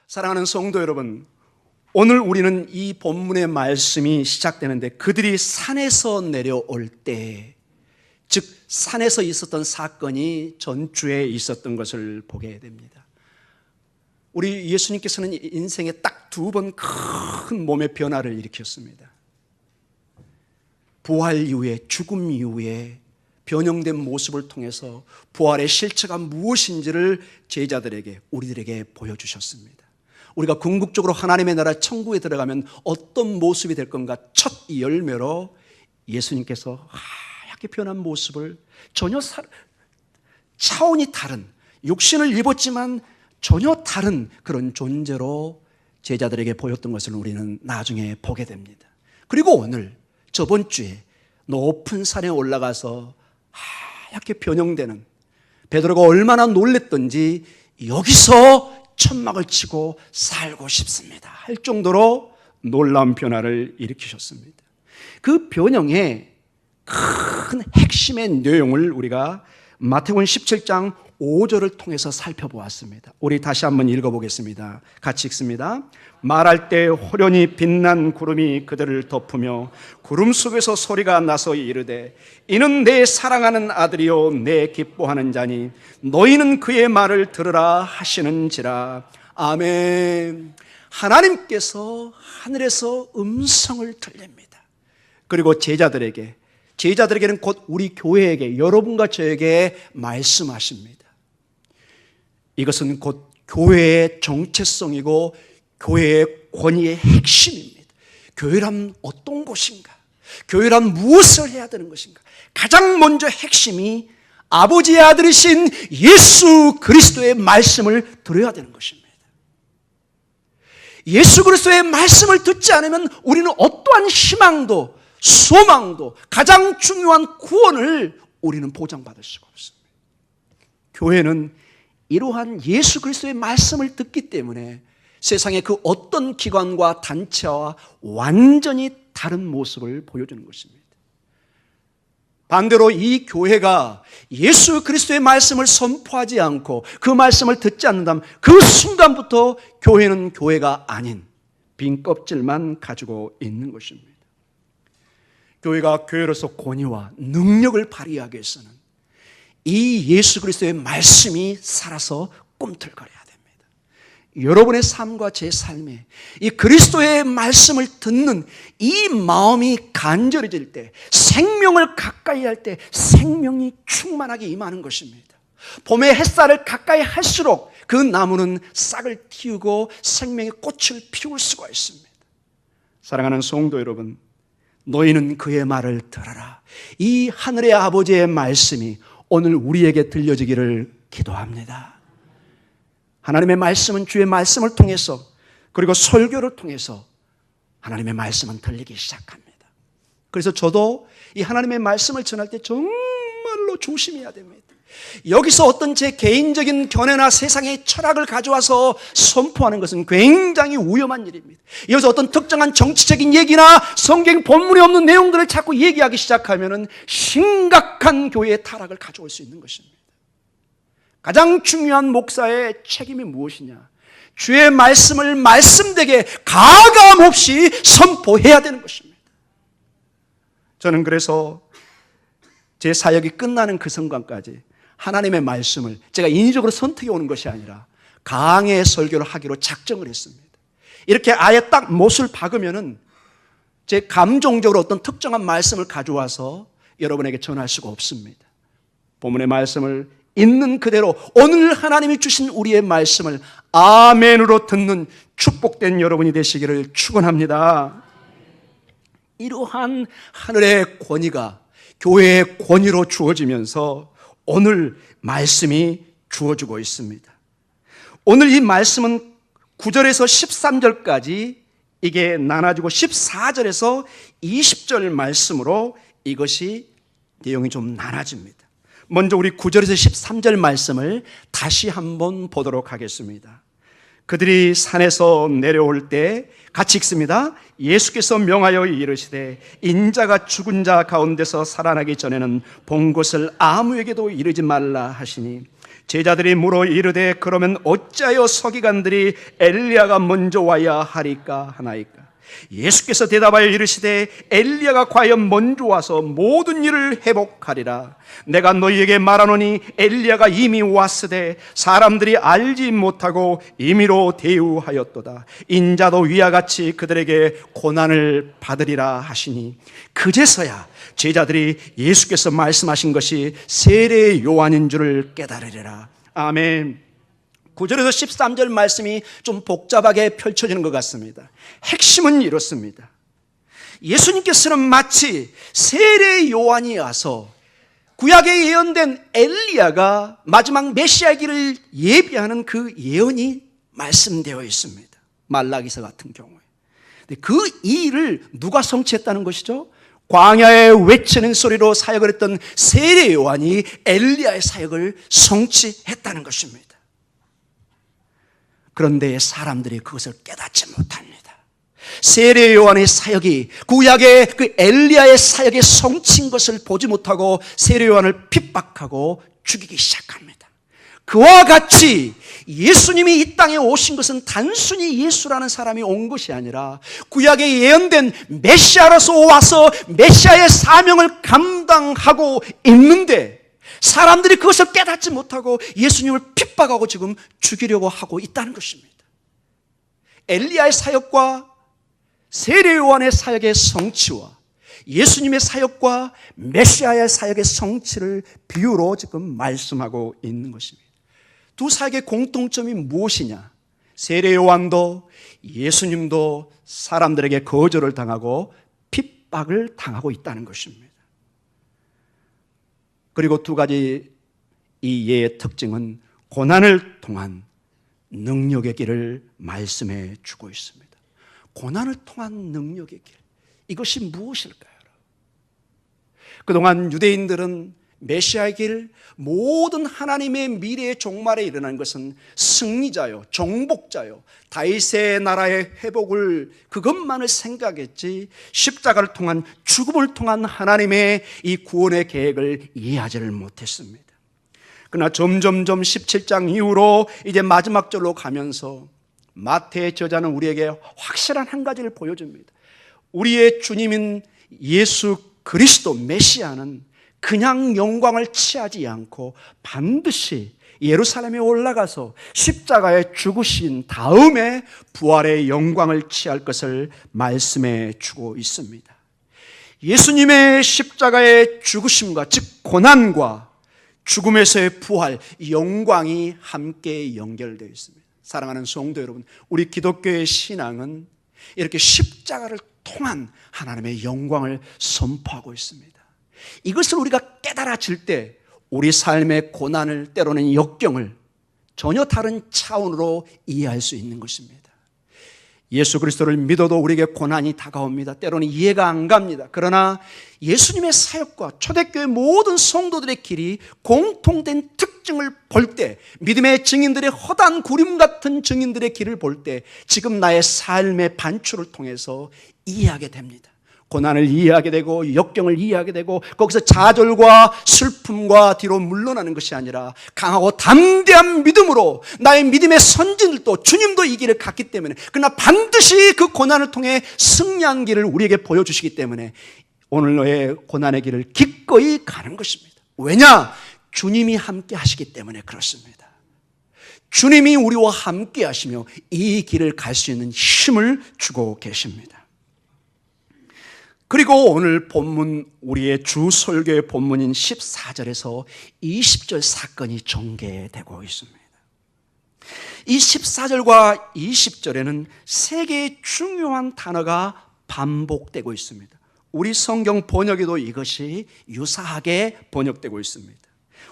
사랑하는 성도 여러분, 오늘 우리는 이 본문의 말씀이 시작되는데 그들이 산에서 내려올 때, 즉 산에서 있었던 사건이 전주에 있었던 것을 보게 됩니다. 우리 예수님께서는 인생에 딱 두 번 큰 몸의 변화를 일으켰습니다. 부활 이후에, 죽음 이후에 변형된 모습을 통해서 부활의 실체가 무엇인지를 제자들에게, 우리들에게 보여주셨습니다. 우리가 궁극적으로 하나님의 나라 천국에 들어가면 어떤 모습이 될 건가, 첫 열매로 예수님께서 하얗게 변한 모습을 전혀 차원이 다른, 육신을 입었지만 전혀 다른 그런 존재로 제자들에게 보였던 것을 우리는 나중에 보게 됩니다. 그리고 오늘, 저번 주에 높은 산에 올라가서 하얗게 변형되는, 베드로가 얼마나 놀랬던지 여기서 천막을 치고 살고 싶습니다 할 정도로 놀라운 변화를 일으키셨습니다. 그 변형의 큰 핵심의 내용을 우리가 마태복음 17장 5절을 통해서 살펴보았습니다. 우리 다시 한번 읽어보겠습니다. 같이 읽습니다. 말할 때 호련히 빛난 구름이 그들을 덮으며 구름 속에서 소리가 나서 이르되 이는 내 사랑하는 아들이요 내 기뻐하는 자니 너희는 그의 말을 들으라 하시는지라. 아멘. 하나님께서 하늘에서 음성을 들립니다. 그리고 제자들에게는 곧 우리 교회에게, 여러분과 저에게 말씀하십니다. 이것은 곧 교회의 정체성이고 교회의 권위의 핵심입니다. 교회란 어떤 곳인가? 교회란 무엇을 해야 되는 것인가? 가장 먼저 핵심이 아버지의 아들이신 예수 그리스도의 말씀을 들어야 되는 것입니다. 예수 그리스도의 말씀을 듣지 않으면 우리는 어떠한 희망도, 소망도, 가장 중요한 구원을 우리는 보장받을 수가 없습니다. 교회는 이러한 예수 그리스도의 말씀을 듣기 때문에 세상의 그 어떤 기관과 단체와 완전히 다른 모습을 보여주는 것입니다. 반대로 이 교회가 예수 그리스도의 말씀을 선포하지 않고 그 말씀을 듣지 않는다면 그 순간부터 교회는 교회가 아닌 빈 껍질만 가지고 있는 것입니다. 교회가 교회로서 권위와 능력을 발휘하기 위해서는 이 예수 그리스도의 말씀이 살아서 꿈틀거려야 됩니다. 여러분의 삶과 제 삶에 이 그리스도의 말씀을 듣는 이 마음이 간절해질 때, 생명을 가까이 할 때 생명이 충만하게 임하는 것입니다. 봄의 햇살을 가까이 할수록 그 나무는 싹을 틔우고 생명의 꽃을 피울 수가 있습니다. 사랑하는 성도 여러분, 너희는 그의 말을 들어라. 이 하늘의 아버지의 말씀이 오늘 우리에게 들려지기를 기도합니다. 하나님의 말씀은 주의 말씀을 통해서, 그리고 설교를 통해서 하나님의 말씀은 들리기 시작합니다. 그래서 저도 이 하나님의 말씀을 전할 때 정말로 조심해야 됩니다. 여기서 어떤 제 개인적인 견해나 세상의 철학을 가져와서 선포하는 것은 굉장히 위험한 일입니다. 여기서 어떤 특정한 정치적인 얘기나 성경 본문에 없는 내용들을 자꾸 얘기하기 시작하면 심각한 교회의 타락을 가져올 수 있는 것입니다. 가장 중요한 목사의 책임이 무엇이냐? 주의 말씀을 말씀되게 가감 없이 선포해야 되는 것입니다. 저는 그래서 제 사역이 끝나는 그 순간까지 하나님의 말씀을 제가 인위적으로 선택해 오는 것이 아니라 강의 설교를 하기로 작정을 했습니다. 이렇게 아예 딱 못을 박으면은 제 감정적으로 어떤 특정한 말씀을 가져와서 여러분에게 전할 수가 없습니다. 본문의 말씀을 있는 그대로 오늘 하나님이 주신 우리의 말씀을 아멘으로 듣는 축복된 여러분이 되시기를 축원합니다. 이러한 하늘의 권위가 교회의 권위로 주어지면서 오늘 말씀이 주어지고 있습니다. 오늘 이 말씀은 9절에서 13절까지 이게 나눠지고 14절에서 20절 말씀으로 이것이 내용이 좀 나눠집니다. 먼저 우리 9절에서 13절 말씀을 다시 한번 보도록 하겠습니다. 그들이 산에서 내려올 때 같이 읽습니다. 예수께서 명하여 이르시되 인자가 죽은 자 가운데서 살아나기 전에는 본 것을 아무에게도 이르지 말라 하시니 제자들이 물어 이르되 그러면 어찌하여 서기관들이 엘리야가 먼저 와야 하리까 하나이까? 예수께서 대답하여 이르시되 엘리야가 과연 먼저 와서 모든 일을 회복하리라. 내가 너희에게 말하노니 엘리야가 이미 왔으되 사람들이 알지 못하고 임의로 대우하였도다. 인자도 위와 같이 그들에게 고난을 받으리라 하시니, 그제서야 제자들이 예수께서 말씀하신 것이 세례 요한인 줄을 깨달으리라. 아멘. 9절에서 13절 말씀이 좀 복잡하게 펼쳐지는 것 같습니다. 핵심은 이렇습니다. 예수님께서는 마치 세례 요한이 와서 구약에 예언된 엘리야가 마지막 메시아의 길을 예비하는 그 예언이 말씀되어 있습니다. 말라기서 같은 경우에. 그 일을 누가 성취했다는 것이죠? 광야에 외치는 소리로 사역을 했던 세례 요한이 엘리야의 사역을 성취했다는 것입니다. 그런데 사람들이 그것을 깨닫지 못합니다. 세례 요한의 사역이 구약의 그 엘리야의 사역에 성취인 것을 보지 못하고 세례 요한을 핍박하고 죽이기 시작합니다. 그와 같이 예수님이 이 땅에 오신 것은 단순히 예수라는 사람이 온 것이 아니라 구약에 예언된 메시아로서 와서 메시아의 사명을 감당하고 있는데, 사람들이 그것을 깨닫지 못하고 예수님을 핍박하고 지금 죽이려고 하고 있다는 것입니다. 엘리야의 사역과 세례 요한의 사역의 성취와 예수님의 사역과 메시아의 사역의 성취를 비유로 지금 말씀하고 있는 것입니다. 두 사역의 공통점이 무엇이냐? 세례 요한도 예수님도 사람들에게 거절을 당하고 핍박을 당하고 있다는 것입니다. 그리고 두 가지 이 예의 특징은 고난을 통한 능력의 길을 말씀해 주고 있습니다. 고난을 통한 능력의 길, 이것이 무엇일까요? 그동안 유대인들은 메시아의 길, 모든 하나님의 미래의 종말에 일어난 것은 승리자요, 정복자요, 다윗의 나라의 회복을 그것만을 생각했지 십자가를 통한, 죽음을 통한 하나님의 이 구원의 계획을 이해하지를 못했습니다. 그러나 점점점 17장 이후로 이제 마지막 절로 가면서 마태의 저자는 우리에게 확실한 한 가지를 보여줍니다. 우리의 주님인 예수 그리스도 메시아는 그냥 영광을 취하지 않고 반드시 예루살렘에 올라가서 십자가에 죽으신 다음에 부활의 영광을 취할 것을 말씀해 주고 있습니다. 예수님의 십자가의 죽으심과, 즉 고난과 죽음에서의 부활, 영광이 함께 연결되어 있습니다. 사랑하는 성도 여러분, 우리 기독교의 신앙은 이렇게 십자가를 통한 하나님의 영광을 선포하고 있습니다. 이것을 우리가 깨달아질 때 우리 삶의 고난을, 때로는 역경을 전혀 다른 차원으로 이해할 수 있는 것입니다. 예수 그리스도를 믿어도 우리에게 고난이 다가옵니다. 때로는 이해가 안 갑니다. 그러나 예수님의 사역과 초대교회 모든 성도들의 길이 공통된 특징을 볼 때, 믿음의 증인들의 허다한 구름 같은 증인들의 길을 볼 때 지금 나의 삶의 반추를 통해서 이해하게 됩니다. 고난을 이해하게 되고 역경을 이해하게 되고, 거기서 좌절과 슬픔과 뒤로 물러나는 것이 아니라 강하고 담대한 믿음으로, 나의 믿음의 선진들도 주님도 이 길을 갔기 때문에, 그러나 반드시 그 고난을 통해 승리한 길을 우리에게 보여주시기 때문에 오늘 너의 고난의 길을 기꺼이 가는 것입니다. 왜냐? 주님이 함께 하시기 때문에 그렇습니다. 주님이 우리와 함께 하시며 이 길을 갈 수 있는 힘을 주고 계십니다. 그리고 오늘 본문, 우리의 주 설교의 본문인 14절에서 20절 사건이 전개되고 있습니다. 이 14절과 20절에는 세 개의 중요한 단어가 반복되고 있습니다. 우리 성경 번역에도 이것이 유사하게 번역되고 있습니다.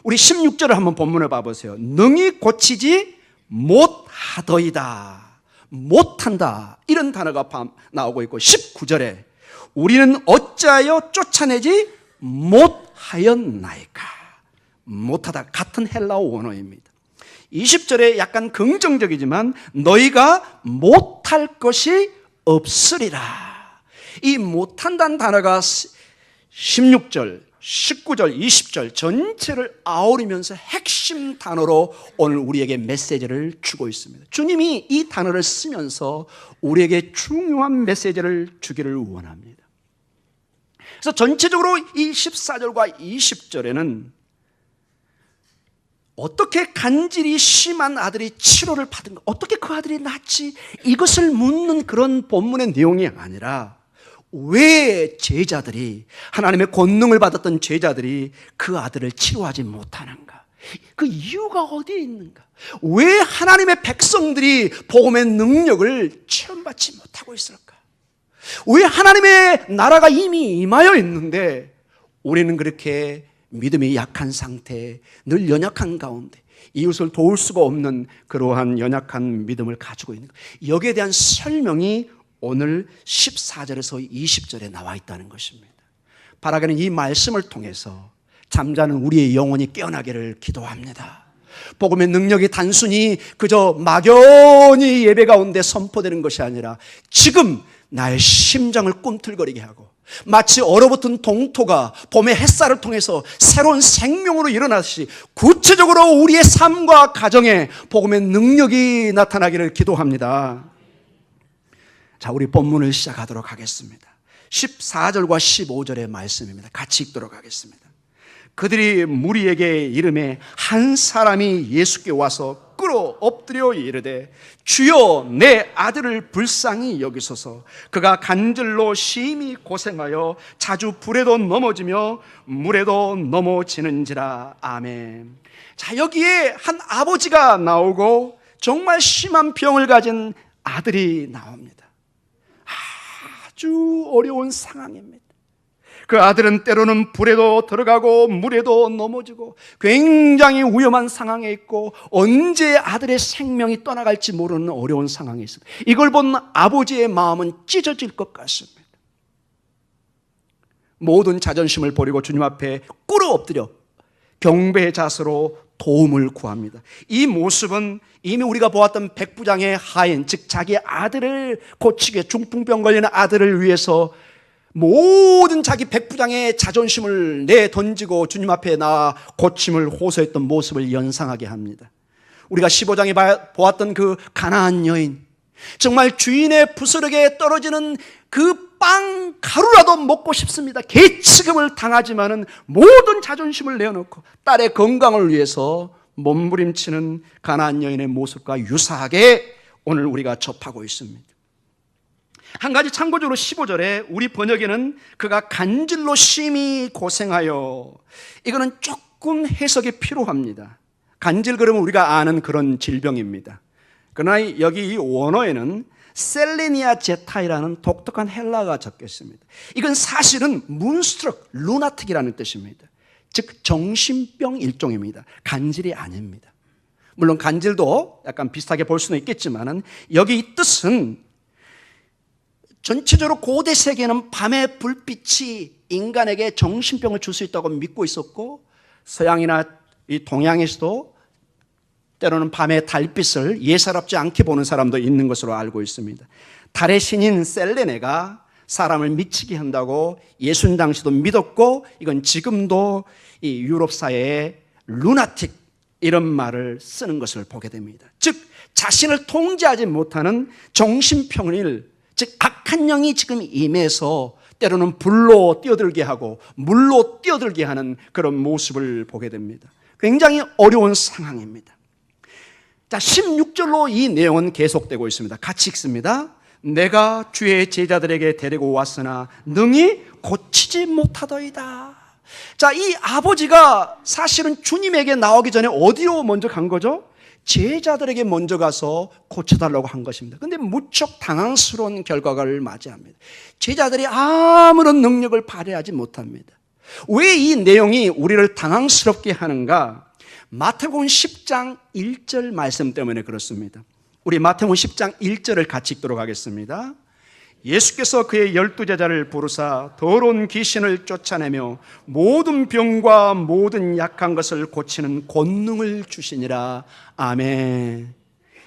우리 16절을 한번 본문을 봐보세요. 능히 고치지 못하더이다, 못한다, 이런 단어가 나오고 있고, 19절에 우리는 어찌하여 쫓아내지 못하였나이까. 못하다, 같은 헬라어 원어입니다. 20절에 약간 긍정적이지만 너희가 못할 것이 없으리라. 이 못한다는 단어가 16절, 19절, 20절 전체를 아우르면서 핵심 단어로 오늘 우리에게 메시지를 주고 있습니다. 주님이 이 단어를 쓰면서 우리에게 중요한 메시지를 주기를 원합니다. 그래서 전체적으로 이 14절과 20절에는 어떻게 간질이 심한 아들이 치료를 받은가, 어떻게 그 아들이 낫지, 이것을 묻는 그런 본문의 내용이 아니라 왜 제자들이, 하나님의 권능을 받았던 제자들이 그 아들을 치료하지 못하는가, 그 이유가 어디에 있는가, 왜 하나님의 백성들이 복음의 능력을 체험받지 못하고 있을까, 왜 하나님의 나라가 이미 임하여 있는데 우리는 그렇게 믿음이 약한 상태에 늘 연약한 가운데 이웃을 도울 수가 없는 그러한 연약한 믿음을 가지고 있는 것, 여기에 대한 설명이 오늘 14절에서 20절에 나와 있다는 것입니다. 바라기는 이 말씀을 통해서 잠자는 우리의 영혼이 깨어나기를 기도합니다. 복음의 능력이 단순히 그저 막연히 예배 가운데 선포되는 것이 아니라 지금 나의 심장을 꿈틀거리게 하고 마치 얼어붙은 동토가 봄의 햇살을 통해서 새로운 생명으로 일어나듯이 구체적으로 우리의 삶과 가정에 복음의 능력이 나타나기를 기도합니다. 자, 우리 본문을 시작하도록 하겠습니다. 14절과 15절의 말씀입니다. 같이 읽도록 하겠습니다. 그들이 무리에게 이르매 한 사람이 예수께 와서 끌어 엎드려 이르되 주여 내 아들을 불쌍히 여기소서. 그가 간질로 심히 고생하여 자주 불에도 넘어지며 물에도 넘어지는지라. 아멘. 자, 여기에 한 아버지가 나오고 정말 심한 병을 가진 아들이 나옵니다. 아주 어려운 상황입니다. 그 아들은 때로는 불에도 들어가고 물에도 넘어지고 굉장히 위험한 상황에 있고 언제 아들의 생명이 떠나갈지 모르는 어려운 상황에 있습니다. 이걸 본 아버지의 마음은 찢어질 것 같습니다. 모든 자존심을 버리고 주님 앞에 꿇어 엎드려 경배의 자세로 도움을 구합니다. 이 모습은 이미 우리가 보았던 백부장의 하인, 즉 자기 아들을 고치게, 중풍병 걸리는 아들을 위해서 모든 자기 백부장의 자존심을 내던지고 주님 앞에 나와 고침을 호소했던 모습을 연상하게 합니다. 우리가 15장에 보았던 그 가나안 여인, 정말 주인의 부스럭에 떨어지는 그 빵 가루라도 먹고 싶습니다. 개취급을 당하지만은 모든 자존심을 내어놓고 딸의 건강을 위해서 몸부림치는 가나안 여인의 모습과 유사하게 오늘 우리가 접하고 있습니다. 한 가지 참고적으로 15절에 우리 번역에는 그가 간질로 심히 고생하여, 이거는 조금 해석이 필요합니다. 간질 그러면 우리가 아는 그런 질병입니다. 그러나 여기 이 원어에는 셀레니아 제타이라는 독특한 헬라어가 적혀 있습니다. 이건 사실은 문스트럭, 루나틱이라는 뜻입니다. 즉 정신병 일종입니다. 간질이 아닙니다. 물론 간질도 약간 비슷하게 볼 수는 있겠지만 여기 이 뜻은 전체적으로 고대 세계는 밤의 불빛이 인간에게 정신병을 줄 수 있다고 믿고 있었고, 서양이나 이 동양에서도 때로는 밤의 달빛을 예사롭지 않게 보는 사람도 있는 것으로 알고 있습니다. 달의 신인 셀레네가 사람을 미치게 한다고 예수님 당시도 믿었고, 이건 지금도 이 유럽 사회에 루나틱 이런 말을 쓰는 것을 보게 됩니다. 즉 자신을 통제하지 못하는 정신병일, 즉 악한 영이 지금 임해서 때로는 불로 뛰어들게 하고 물로 뛰어들게 하는 그런 모습을 보게 됩니다. 굉장히 어려운 상황입니다. 자, 16절로 이 내용은 계속되고 있습니다. 같이 읽습니다. 내가 주의 제자들에게 데리고 왔으나 능히 고치지 못하더이다. 자, 이 아버지가 사실은 주님에게 나오기 전에 어디로 먼저 간 거죠? 제자들에게 먼저 가서 고쳐달라고 한 것입니다. 그런데 무척 당황스러운 결과를 맞이합니다. 제자들이 아무런 능력을 발휘하지 못합니다. 왜 이 내용이 우리를 당황스럽게 하는가? 마태복음 10장 1절 말씀 때문에 그렇습니다. 우리 마태복음 10장 1절을 같이 읽도록 하겠습니다. 예수께서 그의 12제자를 부르사 더러운 귀신을 쫓아내며 모든 병과 모든 약한 것을 고치는 권능을 주시니라. 아멘.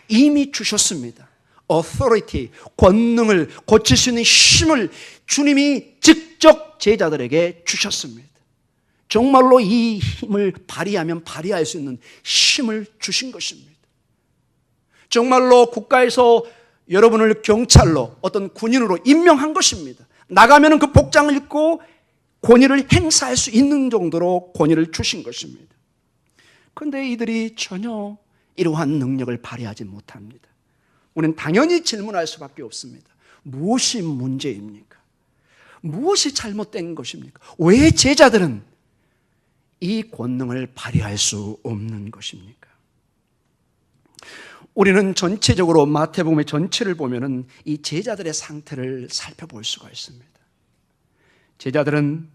이미 주셨습니다. authority, 권능을, 고칠 수 있는 힘을 주님이 직접 제자들에게 주셨습니다. 정말로 이 힘을 발휘하면 발휘할 수 있는 힘을 주신 것입니다. 정말로 국가에서 여러분을 경찰로 어떤 군인으로 임명한 것입니다. 나가면 그 복장을 입고 권위를 행사할 수 있는 정도로 권위를 주신 것입니다. 그런데 이들이 전혀 이러한 능력을 발휘하지 못합니다. 우리는 당연히 질문할 수밖에 없습니다. 무엇이 문제입니까? 무엇이 잘못된 것입니까? 왜 제자들은 이 권능을 발휘할 수 없는 것입니까? 우리는 전체적으로 마태복음의 전체를 보면은 이 제자들의 상태를 살펴볼 수가 있습니다. 제자들은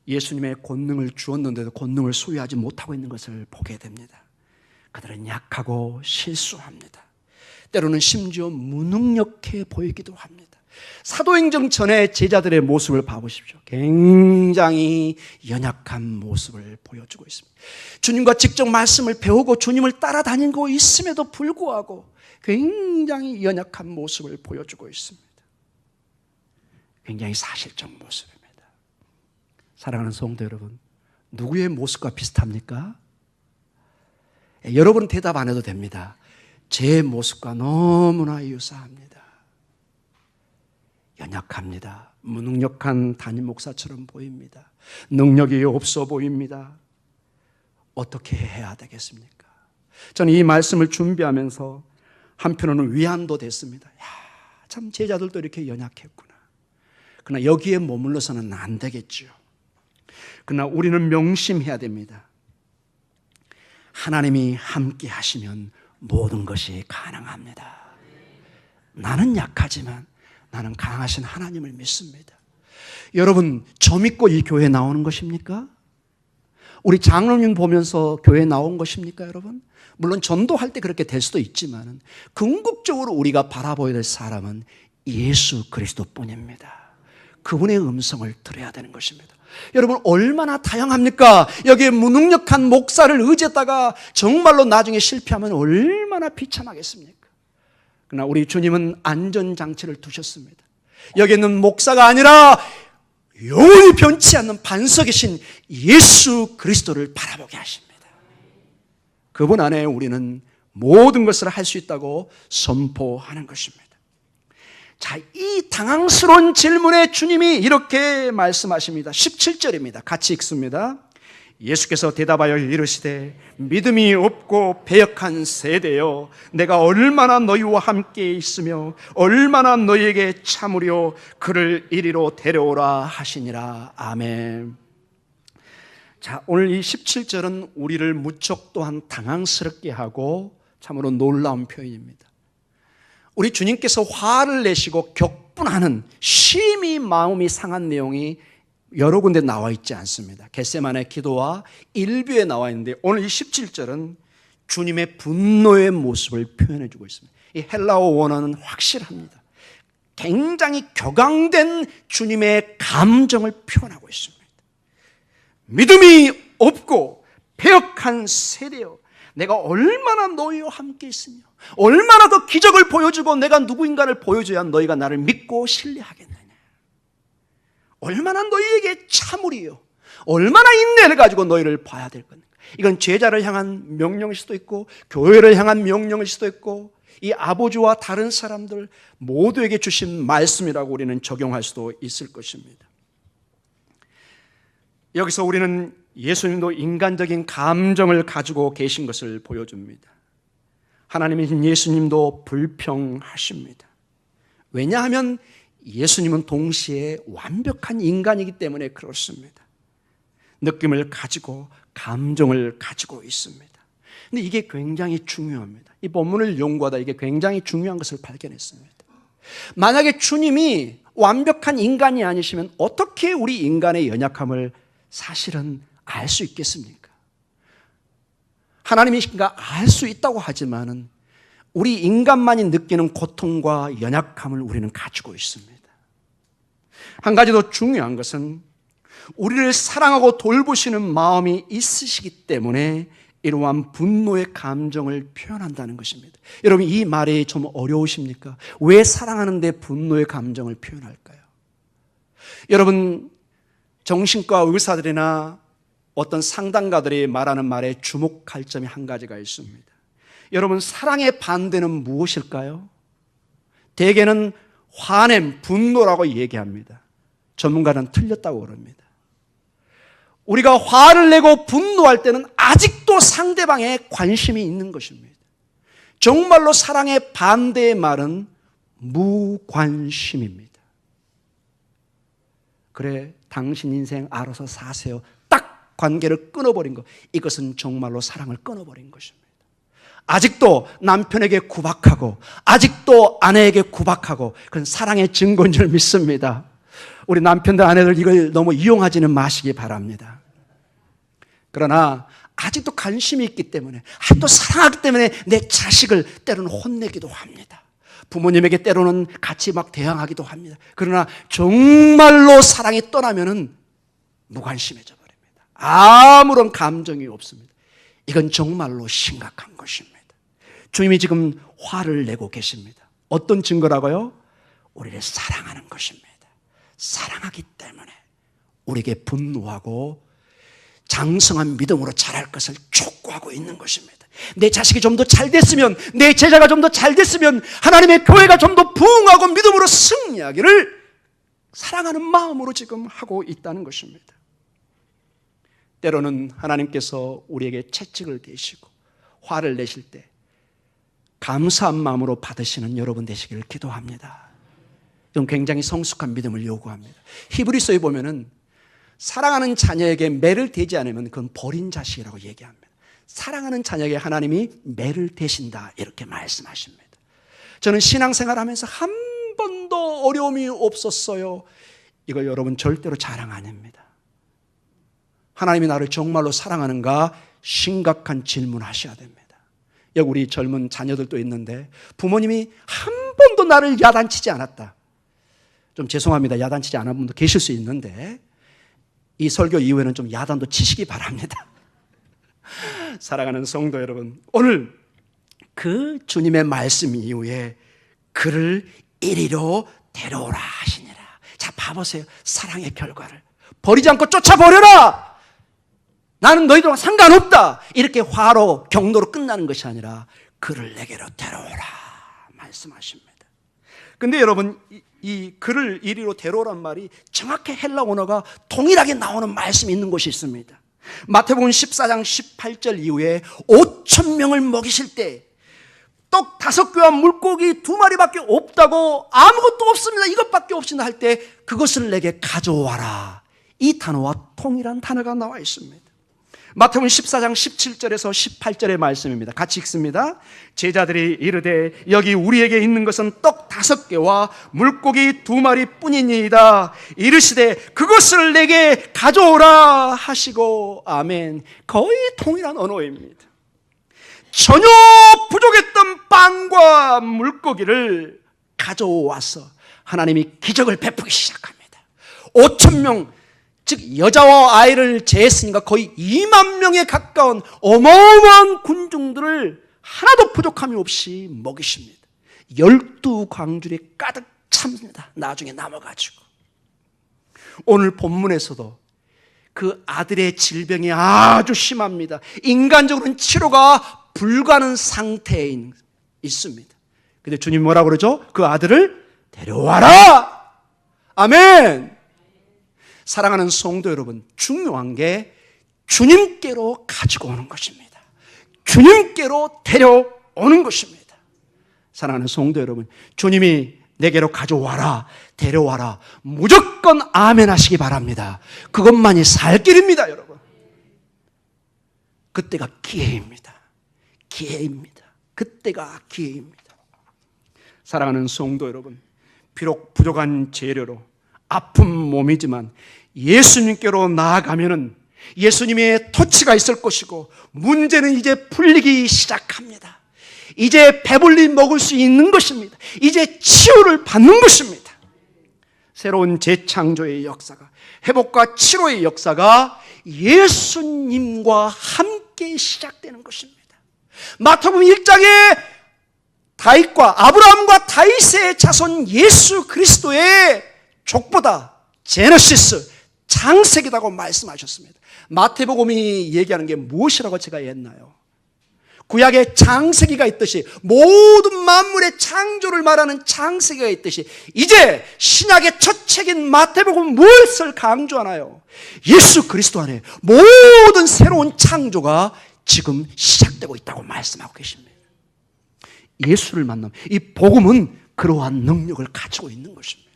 예수님의 권능을 주었는데도 권능을 소유하지 못하고 있는 것을 보게 됩니다. 그들은 약하고 실수합니다. 때로는 심지어 무능력해 보이기도 합니다. 사도행전 전에 제자들의 모습을 봐보십시오. 굉장히 연약한 모습을 보여주고 있습니다. 주님과 직접 말씀을 배우고 주님을 따라다니고 있음에도 불구하고 굉장히 연약한 모습을 보여주고 있습니다. 굉장히 사실적 모습입니다. 사랑하는 성도 여러분, 누구의 모습과 비슷합니까? 여러분 대답 안 해도 됩니다. 제 모습과 너무나 유사합니다. 연약합니다. 무능력한 담임 목사처럼 보입니다. 능력이 없어 보입니다. 어떻게 해야 되겠습니까? 저는 이 말씀을 준비하면서 한편으로는 위안도 됐습니다. 참 제자들도 이렇게 연약했구나. 그러나 여기에 머물러서는 안 되겠죠. 그러나 우리는 명심해야 됩니다. 하나님이 함께 하시면 모든 것이 가능합니다. 나는 약하지만 나는 강하신 하나님을 믿습니다. 여러분, 저 믿고 이 교회에 나오는 것입니까? 우리 장로님 보면서 교회에 나온 것입니까, 여러분? 물론 전도할 때 그렇게 될 수도 있지만 궁극적으로 우리가 바라보아야 될 사람은 예수 그리스도뿐입니다. 그분의 음성을 들어야 되는 것입니다. 여러분, 얼마나 다양합니까? 여기에 무능력한 목사를 의지했다가 정말로 나중에 실패하면 얼마나 비참하겠습니까? 그러나 우리 주님은 안전장치를 두셨습니다. 여기 있는 목사가 아니라 영원히 변치 않는 반석이신 예수 그리스도를 바라보게 하십니다. 그분 안에 우리는 모든 것을 할 수 있다고 선포하는 것입니다. 자, 이 당황스러운 질문에 주님이 이렇게 말씀하십니다. 17절입니다. 같이 읽습니다. 예수께서 대답하여 이르시되 믿음이 없고 배역한 세대여, 내가 얼마나 너희와 함께 있으며 얼마나 너희에게 참으려 그를 이리로 데려오라 하시니라. 아멘. 자, 오늘 이 17절은 우리를 무척 또한 당황스럽게 하고 참으로 놀라운 표현입니다. 우리 주님께서 화를 내시고 격분하는 심히 마음이 상한 내용이 여러 군데 나와 있지 않습니다. 겟세마네 기도와 일부에 나와 있는데 오늘 이 17절은 주님의 분노의 모습을 표현해 주고 있습니다. 이 헬라어 원어는 확실합니다. 굉장히 격앙된 주님의 감정을 표현하고 있습니다. 믿음이 없고 배역한 세대여, 내가 얼마나 너희와 함께 있으며 얼마나 더 기적을 보여주고 내가 누구인가를 보여줘야 너희가 나를 믿고 신뢰하겠느냐. 얼마나 너희에게 참으리요. 얼마나 인내를 가지고 너희를 봐야 될 건가. 이건 제자를 향한 명령일 수도 있고 교회를 향한 명령일 수도 있고 이 아버지와 다른 사람들 모두에게 주신 말씀이라고 우리는 적용할 수도 있을 것입니다. 여기서 우리는 예수님도 인간적인 감정을 가지고 계신 것을 보여줍니다. 하나님이신 예수님도 불평하십니다. 왜냐하면 예수님은 동시에 완벽한 인간이기 때문에 그렇습니다. 느낌을 가지고 감정을 가지고 있습니다. 근데 이게 굉장히 중요합니다. 이 본문을 연구하다 이게 굉장히 중요한 것을 발견했습니다. 만약에 주님이 완벽한 인간이 아니시면 어떻게 우리 인간의 연약함을 사실은 알 수 있겠습니까? 하나님이신가 알 수 있다고 하지만은 우리 인간만이 느끼는 고통과 연약함을 우리는 가지고 있습니다. 한 가지 더 중요한 것은 우리를 사랑하고 돌보시는 마음이 있으시기 때문에 이러한 분노의 감정을 표현한다는 것입니다. 여러분, 이 말이 좀 어려우십니까? 왜 사랑하는데 분노의 감정을 표현할까요? 여러분, 정신과 의사들이나 어떤 상담가들이 말하는 말에 주목할 점이 한 가지가 있습니다. 여러분, 사랑의 반대는 무엇일까요? 대개는 화냄, 분노라고 얘기합니다. 전문가는 틀렸다고 그럽니다. 우리가 화를 내고 분노할 때는 아직도 상대방에 관심이 있는 것입니다. 정말로 사랑의 반대의 말은 무관심입니다. 그래, 당신 인생 알아서 사세요. 딱 관계를 끊어버린 것. 이것은 정말로 사랑을 끊어버린 것입니다. 아직도 남편에게 구박하고 아직도 아내에게 구박하고 그건 사랑의 증거인 줄 믿습니다. 우리 남편들 아내들 이걸 너무 이용하지는 마시기 바랍니다. 그러나 아직도 관심이 있기 때문에 아직도 사랑하기 때문에 내 자식을 때로는 혼내기도 합니다. 부모님에게 때로는 같이 막 대항하기도 합니다. 그러나 정말로 사랑이 떠나면은 무관심해져 버립니다. 아무런 감정이 없습니다. 이건 정말로 심각한 것입니다. 주님이 지금 화를 내고 계십니다. 어떤 증거라고요? 우리를 사랑하는 것입니다. 사랑하기 때문에 우리에게 분노하고 장성한 믿음으로 자랄 것을 촉구하고 있는 것입니다. 내 자식이 좀 더 잘 됐으면, 내 제자가 좀 더 잘 됐으면, 하나님의 교회가 좀 더 부흥하고 믿음으로 승리하기를 사랑하는 마음으로 지금 하고 있다는 것입니다. 때로는 하나님께서 우리에게 채찍을 대시고 화를 내실 때 감사한 마음으로 받으시는 여러분 되시기를 기도합니다. 좀 굉장히 성숙한 믿음을 요구합니다. 히브리서에 보면은 사랑하는 자녀에게 매를 대지 않으면 그건 버린 자식이라고 얘기합니다. 사랑하는 자녀에게 하나님이 매를 대신다 이렇게 말씀하십니다. 저는 신앙생활하면서 한 번도 어려움이 없었어요. 이거 여러분 절대로 자랑 아닙니다. 하나님이 나를 정말로 사랑하는가 심각한 질문하셔야 됩니다. 여기 우리 젊은 자녀들도 있는데 부모님이 한 번도 나를 야단치지 않았다. 좀 죄송합니다. 야단치지 않은 분도 계실 수 있는데 이 설교 이후에는 좀 야단도 치시기 바랍니다. 사랑하는 성도 여러분, 오늘 그 주님의 말씀 이후에 그를 이리로 데려오라 하시니라. 자, 봐보세요. 사랑의 결과를. 버리지 않고 쫓아버려라. 나는 너희들과 상관없다. 이렇게 화로 경로로 끝나는 것이 아니라 그를 내게로 데려오라 말씀하십니다. 근데 여러분, 이 그를 이리로 데려오란 말이 정확히 헬라 언어가 동일하게 나오는 말씀이 있는 곳이 있습니다. 마태복음 14장 18절 이후에 5,000명을 먹이실 때 떡 5개와 물고기 2마리밖에 없다고, 아무것도 없습니다, 이것밖에 없습니다 할 때 그것을 내게 가져와라. 이 단어와 동일한 단어가 나와 있습니다. 마태복음 14장 17절에서 18절의 말씀입니다. 같이 읽습니다. 제자들이 이르되 여기 우리에게 있는 것은 떡 5개와 물고기 2마리 뿐이니이다. 이르시되 그것을 내게 가져오라 하시고. 아멘. 거의 동일한 언어입니다. 전혀 부족했던 빵과 물고기를 가져와서 하나님이 기적을 베푸기 시작합니다. 5,000명, 즉 여자와 아이를 제했으니까 거의 2만 명에 가까운 어마어마한 군중들을 하나도 부족함이 없이 먹이십니다. 12광줄이 가득 찹니다. 나중에 남아가지고. 오늘 본문에서도 그 아들의 질병이 아주 심합니다. 인간적으로는 치료가 불가능한 상태에 있습니다. 근데 주님이 뭐라고 그러죠? 그 아들을 데려와라. 아멘. 사랑하는 성도 여러분, 중요한 게 주님께로 가지고 오는 것입니다. 주님께로 데려오는 것입니다. 사랑하는 성도 여러분, 주님이 내게로 가져와라, 데려와라, 무조건 아멘 하시기 바랍니다. 그것만이 살 길입니다, 여러분. 그때가 기회입니다. 기회입니다. 그때가 기회입니다. 사랑하는 성도 여러분, 비록 부족한 재료로 아픈 몸이지만 예수님께로 나아가면은 예수님의 터치가 있을 것이고 문제는 이제 풀리기 시작합니다. 이제 배불리 먹을 수 있는 것입니다. 이제 치유를 받는 것입니다. 새로운 재창조의 역사가, 회복과 치료의 역사가 예수님과 함께 시작되는 것입니다. 마태복음 1장에 다윗과 아브라함과 다윗의 자손 예수 그리스도의 족보다, 제너시스, 장색이라고 말씀하셨습니다. 마태복음이 얘기하는 게 무엇이라고 제가 했나요? 구약에 장세기가 있듯이, 모든 만물의 창조를 말하는 장세기가 있듯이, 이제 신약의 첫 책인 마태복음 무엇을 강조하나요? 예수 그리스도 안에 모든 새로운 창조가 지금 시작되고 있다고 말씀하고 계십니다. 예수를 만나면 이 복음은 그러한 능력을 가지고 있는 것입니다.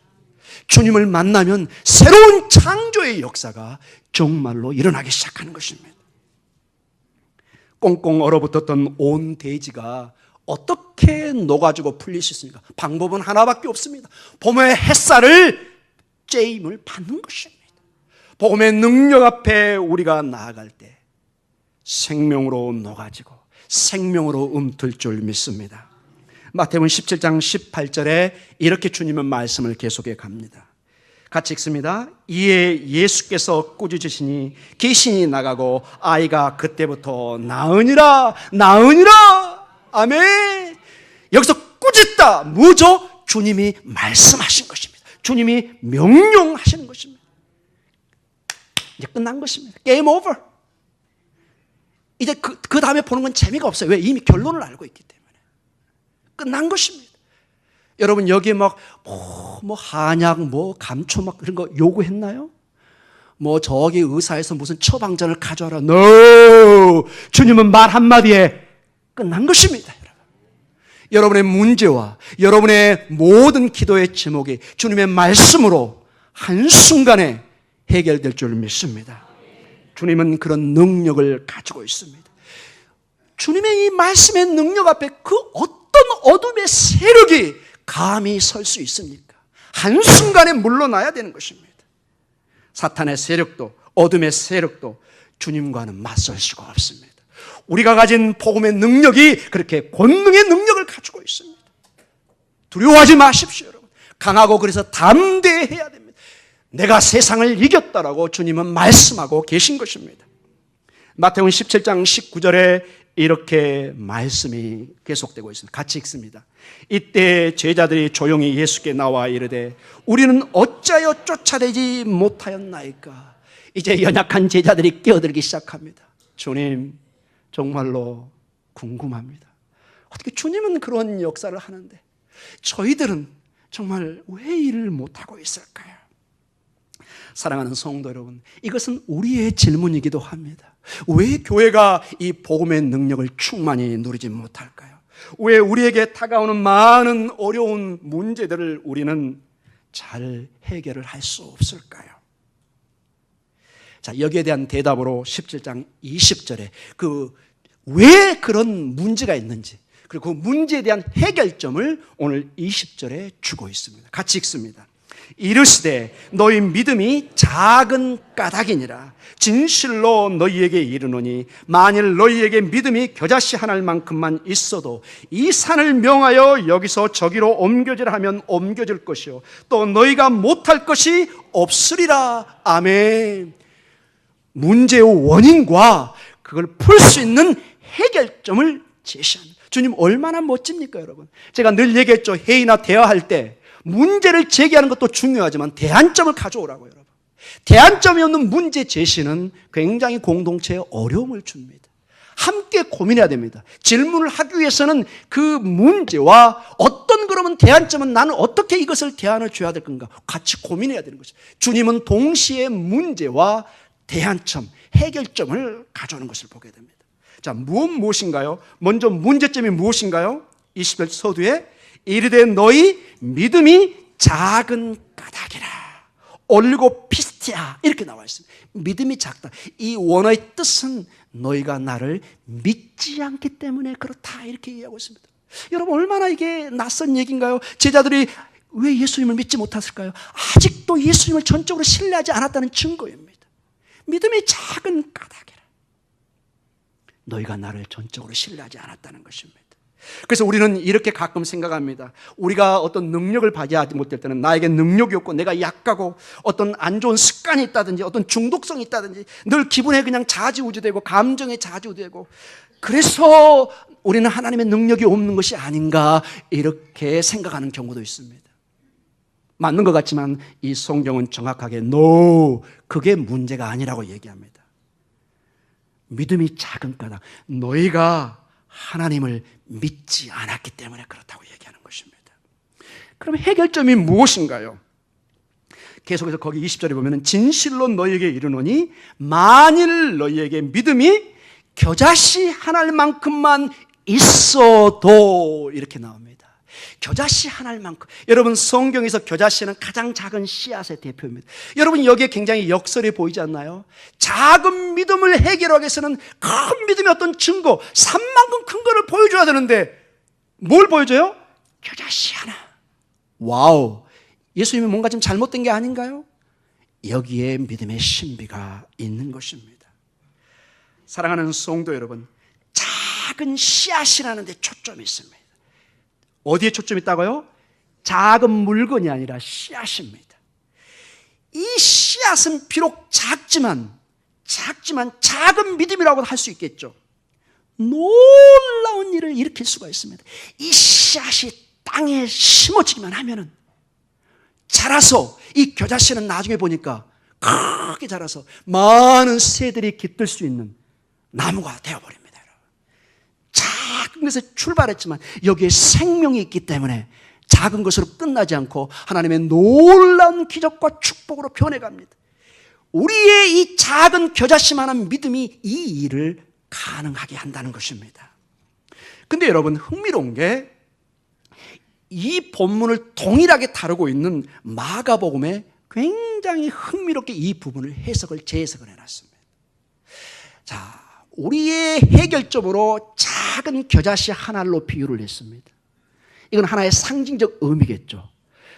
주님을 만나면 새로운 창조의 역사가 정말로 일어나기 시작하는 것입니다. 꽁꽁 얼어붙었던 온 대지가 어떻게 녹아지고 풀릴 수 있습니까? 방법은 하나밖에 없습니다. 봄의 햇살을 쬐임을 받는 것입니다. 복음의 능력 앞에 우리가 나아갈 때 생명으로 녹아지고 생명으로 움틀 줄 믿습니다. 마태복음 17장 18절에 이렇게 주님은 말씀을 계속해 갑니다. 같이 읽습니다. 이에 예수께서 꾸짖으시니 귀신이 나가고 아이가 그때부터 나으니라. 아멘. 여기서 꾸짖다 뭐죠? 주님이 말씀하신 것입니다. 주님이 명령하시는 것입니다. 이제 끝난 것입니다. 게임 오버. 이제 그 다음에 보는 건 재미가 없어요. 왜? 이미 결론을 알고 있기 때문에. 끝난 것입니다. 여러분 여기에 막 한약 감초 그런 거 요구했나요? 저기 의사에서 무슨 처방전을 가져와라. No! 주님은 말 한마디에 끝난 것입니다. 여러분의 문제와 여러분의 모든 기도의 제목이 주님의 말씀으로 한순간에 해결될 줄 믿습니다. 주님은 그런 능력을 가지고 있습니다. 주님의 이 말씀의 능력 앞에 그 어떤 어둠의 세력이 감히 설 수 있습니까? 한순간에 물러나야 되는 것입니다. 사탄의 세력도 어둠의 세력도 주님과는 맞설 수가 없습니다. 우리가 가진 복음의 능력이 그렇게 권능의 능력을 가지고 있습니다. 두려워하지 마십시오, 여러분. 강하고 그래서 담대해야 됩니다. 내가 세상을 이겼다라고 주님은 말씀하고 계신 것입니다. 마태복음 17장 19절에 이렇게 말씀이 계속되고 있습니다. 같이 읽습니다. 이때 제자들이 조용히 예수께 나와 이르되 우리는 어찌하여 쫓아내지 못하였나이까. 이제 연약한 제자들이 끼어들기 시작합니다. 주님, 정말로 궁금합니다. 어떻게 주님은 그런 역사를 하는데 저희들은 정말 왜 일을 못하고 있을까요? 사랑하는 성도 여러분, 이것은 우리의 질문이기도 합니다. 왜 교회가 이 복음의 능력을 충만히 누리지 못할까요? 왜 우리에게 다가오는 많은 어려운 문제들을 우리는 잘 해결을 할 수 없을까요? 자, 여기에 대한 대답으로 17장 20절에 왜 그런 문제가 있는지, 그리고 그 문제에 대한 해결점을 오늘 20절에 주고 있습니다. 같이 읽습니다. 이르시되 너희 믿음이 작은 까닭이니라. 진실로 너희에게 이르노니 만일 너희에게 믿음이 겨자씨 하나만큼만 있어도 이 산을 명하여 여기서 저기로 옮겨지라 하면 옮겨질 것이요 또 너희가 못할 것이 없으리라. 아멘. 문제의 원인과 그걸 풀 수 있는 해결점을 제시합니다. 주님 얼마나 멋집니까, 여러분? 제가 늘 얘기했죠. 회의나 대화할 때 문제를 제기하는 것도 중요하지만 대안점을 가져오라고, 여러분. 대안점이 없는 문제 제시는 굉장히 공동체에 어려움을 줍니다. 함께 고민해야 됩니다. 질문을 하기 위해서는 그 문제와 그러면 대안점은 나는 어떻게 이것을 대안을 줘야 될 건가 같이 고민해야 되는 것이죠. 주님은 동시에 문제와 대안점, 해결점을 가져오는 것을 보게 됩니다. 자, 무엇인가요? 먼저 문제점이 무엇인가요? 20절 서두에 이르되 너희 믿음이 작은 까닭이라. 올리고피스티아 이렇게 나와 있습니다. 믿음이 작다. 이 원어의 뜻은 너희가 나를 믿지 않기 때문에 그렇다 이렇게 얘기하고 있습니다. 여러분 얼마나 이게 낯선 얘기인가요? 제자들이 왜 예수님을 믿지 못했을까요? 아직도 예수님을 전적으로 신뢰하지 않았다는 증거입니다. 믿음이 작은 까닭이라. 너희가 나를 전적으로 신뢰하지 않았다는 것입니다. 그래서 우리는 이렇게 가끔 생각합니다. 우리가 어떤 능력을 발휘하지 못할 때는 나에게 능력이 없고 내가 약하고 어떤 안 좋은 습관이 있다든지 어떤 중독성이 있다든지 늘 기분에 그냥 좌지우지되고 감정에 좌지우지되고 그래서 우리는 하나님의 능력이 없는 것이 아닌가 이렇게 생각하는 경우도 있습니다. 맞는 것 같지만 이 성경은 정확하게 No, 그게 문제가 아니라고 얘기합니다. 믿음이 작은 까닭, 너희가 하나님을 믿지 않았기 때문에 그렇다고 얘기하는 것입니다. 그럼 해결점이 무엇인가요? 계속해서 거기 20절에 보면 진실로 너희에게 이르노니 만일 너희에게 믿음이 겨자씨 하나만큼만 있어도, 이렇게 나옵니다. 겨자씨 하나만큼. 여러분, 성경에서 겨자씨는 가장 작은 씨앗의 대표입니다. 여러분, 여기에 굉장히 역설이 보이지 않나요? 작은 믿음을 해결하기 위해서는 큰 믿음의 어떤 증거, 산만큼 큰 거를 보여줘야 되는데 뭘 보여줘요? 겨자씨 하나. 와우, 예수님이 뭔가 좀 잘못된 게 아닌가요? 여기에 믿음의 신비가 있는 것입니다. 사랑하는 성도 여러분, 작은 씨앗이라는 데 초점이 있습니다. 어디에 초점이 있다고요? 작은 물건이 아니라 씨앗입니다. 이 씨앗은 비록 작지만 작은 믿음이라고 할 수 있겠죠. 놀라운 일을 일으킬 수가 있습니다. 이 씨앗이 땅에 심어지기만 하면은 자라서, 이 겨자씨는 나중에 보니까 크게 자라서 많은 새들이 깃들 수 있는 나무가 되어버립니다. 작은 것에 출발했지만 여기에 생명이 있기 때문에 작은 것으로 끝나지 않고 하나님의 놀라운 기적과 축복으로 변해갑니다. 우리의 이 작은 겨자씨만한 믿음이 이 일을 가능하게 한다는 것입니다. 근데 여러분, 흥미로운 게 이 본문을 동일하게 다루고 있는 마가복음에 굉장히 흥미롭게 이 부분을 재해석을 해놨습니다. 자, 우리의 해결점으로 작은 겨자씨 하나로 비유를 했습니다. 이건 하나의 상징적 의미겠죠.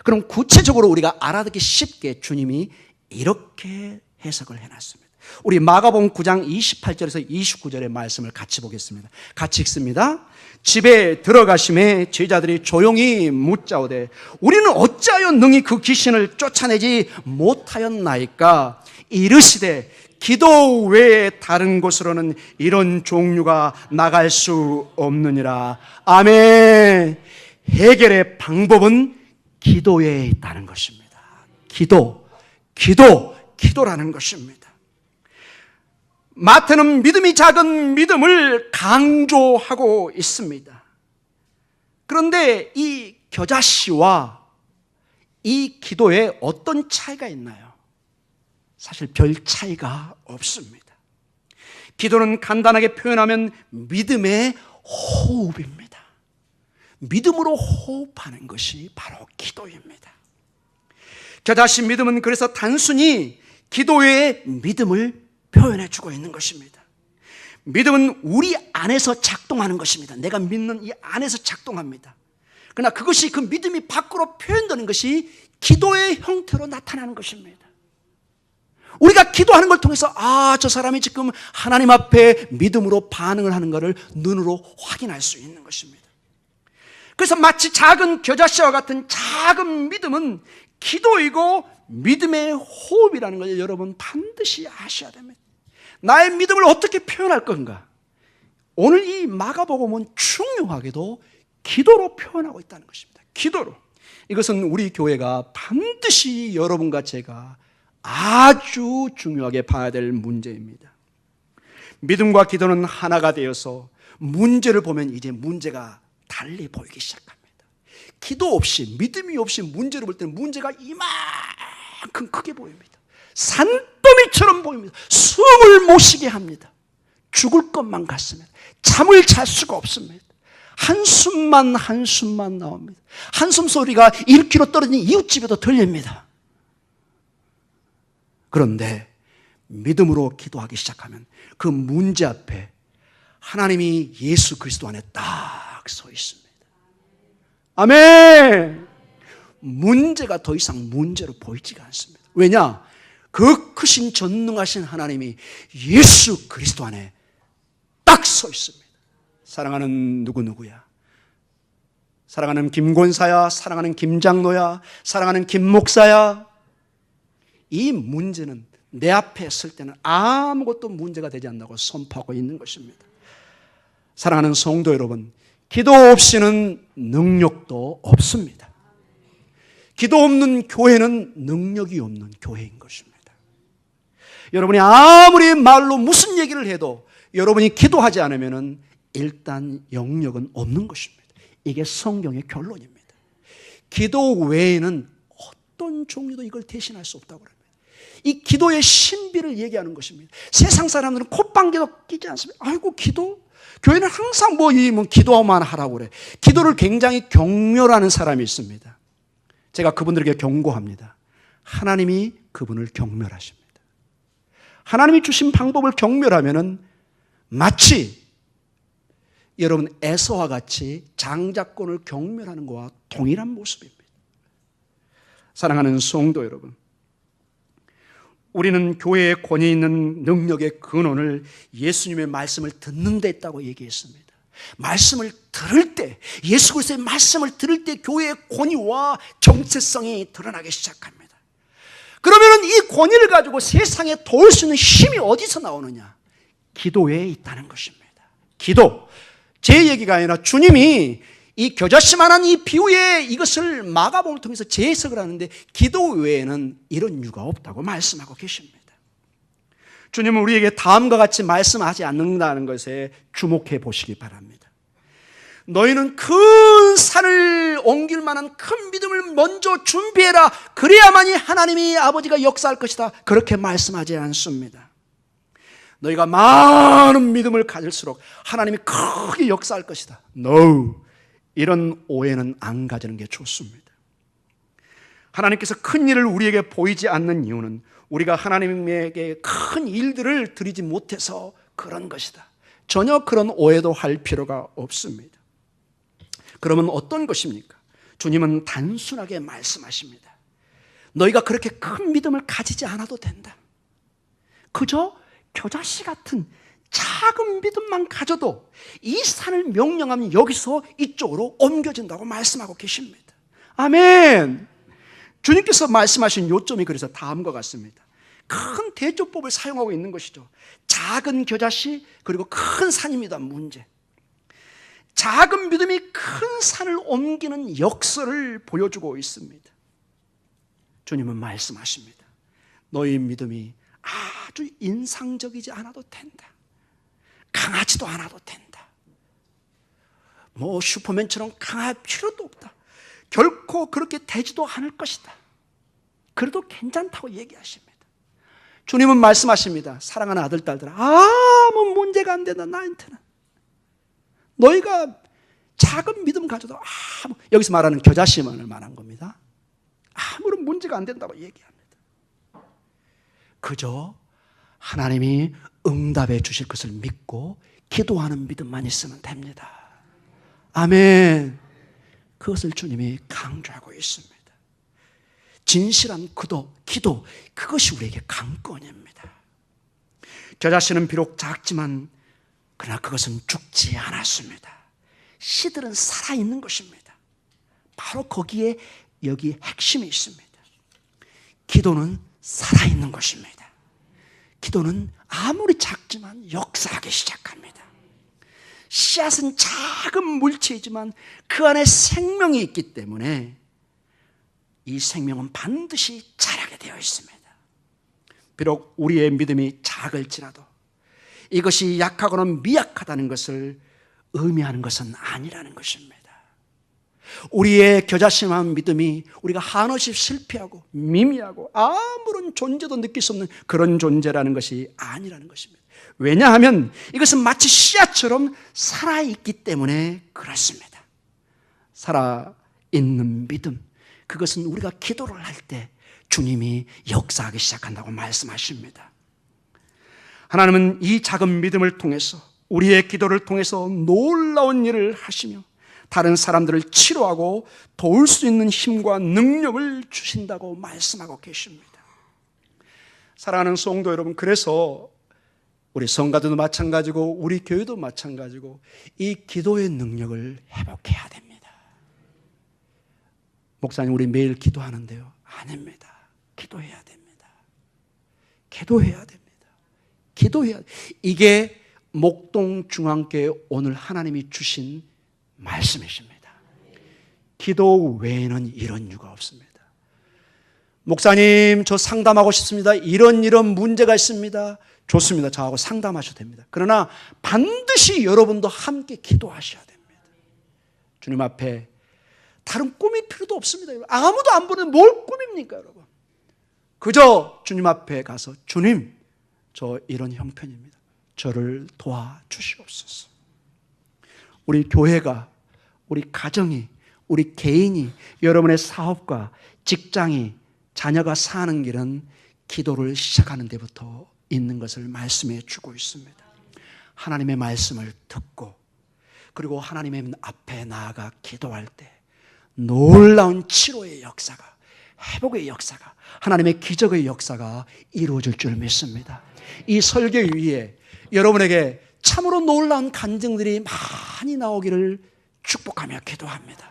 그럼 구체적으로 우리가 알아듣기 쉽게 주님이 이렇게 해석을 해놨습니다. 우리 마가복음 9장 28절에서 29절의 말씀을 같이 보겠습니다. 같이 읽습니다. 집에 들어가심에 제자들이 조용히 묻자오되 우리는 어찌하여 능히 그 귀신을 쫓아내지 못하였나이까? 이르시되 기도 외에 다른 곳으로는 이런 종류가 나갈 수 없느니라. 아멘. 해결의 방법은 기도에 있다는 것입니다. 기도라는 것입니다. 마태는 믿음이 작은 믿음을 강조하고 있습니다. 그런데 이 겨자씨와 이 기도에 어떤 차이가 있나요? 사실 별 차이가 없습니다. 기도는 간단하게 표현하면 믿음의 호흡입니다. 믿음으로 호흡하는 것이 바로 기도입니다. 겨자씨 믿음은 그래서 단순히 기도의 믿음을 표현해주고 있는 것입니다. 믿음은 우리 안에서 작동하는 것입니다. 내가 믿는 이 안에서 작동합니다. 그러나 그것이, 그 믿음이 밖으로 표현되는 것이 기도의 형태로 나타나는 것입니다. 우리가 기도하는 걸 통해서 저 사람이 지금 하나님 앞에 믿음으로 반응을 하는 것을 눈으로 확인할 수 있는 것입니다. 그래서 마치 작은 겨자씨와 같은 작은 믿음은 기도이고 믿음의 호흡이라는 것을 여러분 반드시 아셔야 됩니다. 나의 믿음을 어떻게 표현할 건가? 오늘 이 마가복음은 중요하게도 기도로 표현하고 있다는 것입니다. 기도로. 이것은 우리 교회가 반드시 여러분과 제가 아주 중요하게 봐야 될 문제입니다. 믿음과 기도는 하나가 되어서 문제를 보면 이제 문제가 달리 보이기 시작합니다. 기도 없이, 믿음이 없이 문제를 볼 때는 문제가 이만큼 크게 보입니다. 산더미처럼 보입니다. 숨을 못 쉬게 합니다. 죽을 것만 같습니다. 잠을 잘 수가 없습니다. 한숨만 나옵니다. 한숨 소리가 1km 떨어진 이웃집에도 들립니다. 그런데 믿음으로 기도하기 시작하면 그 문제 앞에 하나님이 예수 그리스도 안에 딱 서 있습니다. 아멘. 문제가 더 이상 문제로 보이지가 않습니다. 왜냐? 그 크신 전능하신 하나님이 예수 그리스도 안에 딱 서 있습니다. 사랑하는 누구야? 사랑하는 김권사야, 사랑하는 김장로야, 사랑하는 김목사야, 이 문제는 내 앞에 설 때는 아무것도 문제가 되지 않는다고 선포하고 있는 것입니다. 사랑하는 성도 여러분, 기도 없이는 능력도 없습니다. 기도 없는 교회는 능력이 없는 교회인 것입니다. 여러분이 아무리 말로 무슨 얘기를 해도 여러분이 기도하지 않으면 일단 영역은 없는 것입니다. 이게 성경의 결론입니다. 기도 외에는 어떤 종류도 이걸 대신할 수 없다고 합니다. 이 기도의 신비를 얘기하는 것입니다. 세상 사람들은 콧방귀도 끼지 않습니다. 아이고 기도? 교회는 항상 기도만 하라고 그래. 기도를 굉장히 경멸하는 사람이 있습니다. 제가 그분들에게 경고합니다. 하나님이 그분을 경멸하십니다. 하나님이 주신 방법을 경멸하면은 마치 여러분 에서와 같이 장자권을 경멸하는 것과 동일한 모습입니다. 사랑하는 성도 여러분, 우리는 교회의 권위 있는 능력의 근원을 예수님의 말씀을 듣는 데 있다고 얘기했습니다. 말씀을 들을 때, 예수 그리스도의 말씀을 들을 때 교회의 권위와 정체성이 드러나기 시작합니다. 그러면 이 권위를 가지고 세상에 도울 수 있는 힘이 어디서 나오느냐? 기도에 있다는 것입니다. 기도. 제 얘기가 아니라 주님이 이 겨자씨만한 이 비유에 이것을 마가복음을 통해서 재해석을 하는데 기도 외에는 이런 이유가 없다고 말씀하고 계십니다. 주님은 우리에게 다음과 같이 말씀하지 않는다는 것에 주목해 보시기 바랍니다. 너희는 큰 산을 옮길 만한 큰 믿음을 먼저 준비해라. 그래야만이 하나님이 아버지가 역사할 것이다. 그렇게 말씀하지 않습니다. 너희가 많은 믿음을 가질수록 하나님이 크게 역사할 것이다. No. 이런 오해는 안 가지는 게 좋습니다. 하나님께서 큰 일을 우리에게 보이지 않는 이유는 우리가 하나님에게 큰 일들을 드리지 못해서 그런 것이다. 전혀 그런 오해도 할 필요가 없습니다. 그러면 어떤 것입니까? 주님은 단순하게 말씀하십니다. 너희가 그렇게 큰 믿음을 가지지 않아도 된다. 그저 겨자씨 같은 작은 믿음만 가져도 이 산을 명령하면 여기서 이쪽으로 옮겨진다고 말씀하고 계십니다. 아멘. 주님께서 말씀하신 요점이 그래서 다음과 같습니다. 큰 대조법을 사용하고 있는 것이죠. 작은 겨자씨 그리고 큰 산입니다. 문제. 작은 믿음이 큰 산을 옮기는 역사를 보여주고 있습니다. 주님은 말씀하십니다. 너희 믿음이 아주 인상적이지 않아도 된다. 강하지도 않아도 된다. 슈퍼맨처럼 강할 필요도 없다. 결코 그렇게 되지도 않을 것이다. 그래도 괜찮다고 얘기하십니다. 주님은 말씀하십니다. 사랑하는 아들, 딸들아, 아무 문제가 안 된다. 나한테는 너희가 작은 믿음 가져도 여기서 말하는 겨자씨만을 말한 겁니다. 아무런 문제가 안 된다고 얘기합니다. 그저 하나님이 응답해 주실 것을 믿고 기도하는 믿음만 있으면 됩니다. 아멘. 그것을 주님이 강조하고 있습니다. 진실한 기도, 그것이 우리에게 강권입니다. 겨자씨는 비록 작지만 그러나 그것은 죽지 않았습니다. 씨들은 살아있는 것입니다. 바로 거기에 여기 핵심이 있습니다. 기도는 살아있는 것입니다. 기도는 아무리 작지만 역사하기 시작합니다. 씨앗은 작은 물체이지만 그 안에 생명이 있기 때문에 이 생명은 반드시 자라게 되어 있습니다. 비록 우리의 믿음이 작을지라도 이것이 약하거나 미약하다는 것을 의미하는 것은 아니라는 것입니다. 우리의 겨자씨만 믿음이 우리가 한없이 실패하고 미미하고 아무런 존재도 느낄 수 없는 그런 존재라는 것이 아니라는 것입니다. 왜냐하면 이것은 마치 씨앗처럼 살아있기 때문에 그렇습니다. 살아있는 믿음, 그것은 우리가 기도를 할 때 주님이 역사하기 시작한다고 말씀하십니다. 하나님은 이 작은 믿음을 통해서 우리의 기도를 통해서 놀라운 일을 하시며 다른 사람들을 치료하고 도울 수 있는 힘과 능력을 주신다고 말씀하고 계십니다. 사랑하는 성도 여러분, 그래서 우리 성가들도 마찬가지고 우리 교회도 마찬가지고 이 기도의 능력을 회복해야 됩니다. 목사님, 우리 매일 기도하는데요. 아닙니다. 기도해야 됩니다. 기도해야 됩니다. 기도해야. 이게 목동중앙교회 오늘 하나님이 주신 말씀이십니다. 기도 외에는 이런 이유가 없습니다. 목사님, 저 상담하고 싶습니다. 이런 문제가 있습니다. 좋습니다. 저하고 상담하셔도 됩니다. 그러나 반드시 여러분도 함께 기도하셔야 됩니다. 주님 앞에 다른 꿈이 필요도 없습니다. 아무도 안 보는 뭘 꿈입니까, 여러분? 그저 주님 앞에 가서 주님, 저 이런 형편입니다. 저를 도와주시옵소서. 우리 교회가, 우리 가정이, 우리 개인이, 여러분의 사업과 직장이, 자녀가 사는 길은 기도를 시작하는 데부터 있는 것을 말씀해 주고 있습니다. 하나님의 말씀을 듣고 그리고 하나님의 앞에 나아가 기도할 때 놀라운 치료의 역사가, 회복의 역사가, 하나님의 기적의 역사가 이루어질 줄 믿습니다. 이 설교 위에 여러분에게 참으로 놀라운 간증들이 많이 나오기를 축복하며 기도합니다.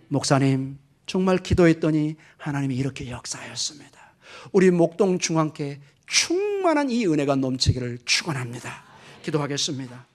목사님, 정말 기도했더니 하나님이 이렇게 역사하였습니다. 우리 목동 중앙교회 충만한 이 은혜가 넘치기를 축원합니다. 기도하겠습니다.